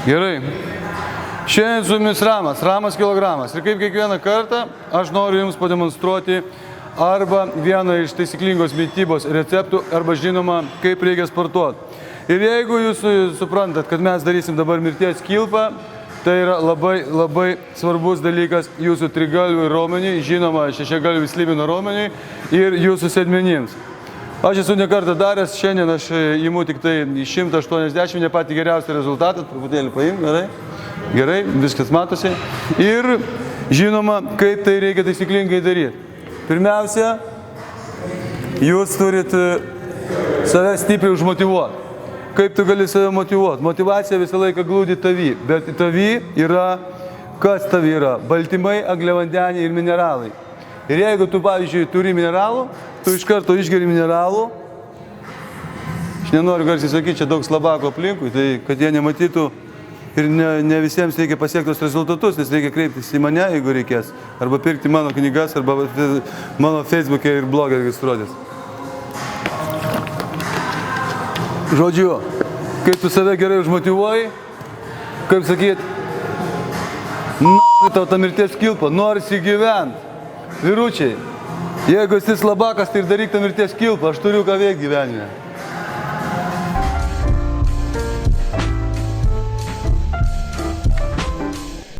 Gerai. Šiandien su jumis Ramas kilogramas. Ir kaip kiekvieną kartą aš noriu jums pademonstruoti arba vieną iš taisyklingos mitybos receptų, arba žinoma, kaip reikia sportuoti. Ir jeigu jūs suprantat, kad mes darysim dabar mirties kilpą, tai yra labai svarbus dalykas jūsų trigalvių raumeniui, žinoma, šešiagalvių slibino raumeniui ir jūsų sėdmenims. Aš esu ne kartą daręs, šiandien aš imu tik tai 180, ne patį geriausią rezultatą, truputėlį paim, gerai, viskas matosi. Ir žinoma, kaip tai reikia taisyklingai daryti. Pirmiausia, jūs turite save stipriai užmotyvuoti. Kaip tu gali save motyvuoti? Motyvacija visą laiką glūdi tavy, bet tavy yra, kas tavy yra? Baltymai, angliavandeniai ir mineralai. Ir jeigu tu, pavyzdžiui, turi mineralų, tu iš karto išgeri mineralų. Aš nenoriu garsiai sakyti, čia daug slabako aplinkui, tai kad jie nematytų ir ne visiems reikia pasiekti tos rezultatus, nes reikia kreiptis į mane, jeigu reikės, arba pirkti mano knygas, arba mano Facebook'e ir blogą registruotis. Žodžiu, kai tu save gerai užmotyvuoji, kaip sakyt, tau ta mirties kilpa, norisi gyventi. Vyručiai, jeigu esi slabakas, tai ir daryk tą mirties kilpą, aš turiu ką veikti gyvenime.